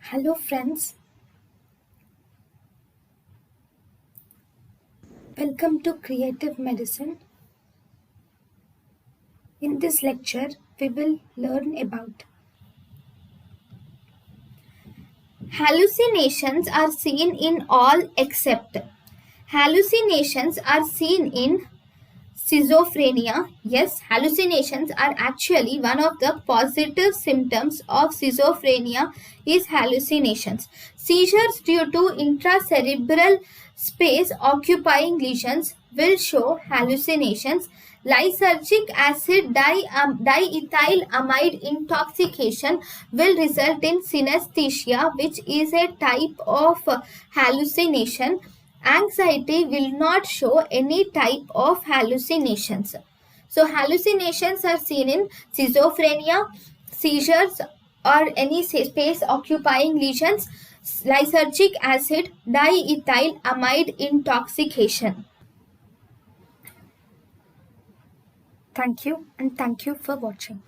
Hello friends, welcome to Creative Medicine. In this lecture, we will learn about hallucinations are seen in all except hallucinations are seen in schizophrenia. Yes, hallucinations are actually one of the positive symptoms of schizophrenia is hallucinations. Seizures due to intracerebral space occupying lesions will show hallucinations. Lysergic acid diethylamide intoxication will result in synesthesia, which is a type of hallucination. Anxiety will not show any type of hallucinations. So hallucinations are seen in schizophrenia, seizures or any space occupying lesions, lysergic acid diethylamide intoxication. Thank you and thank you for watching.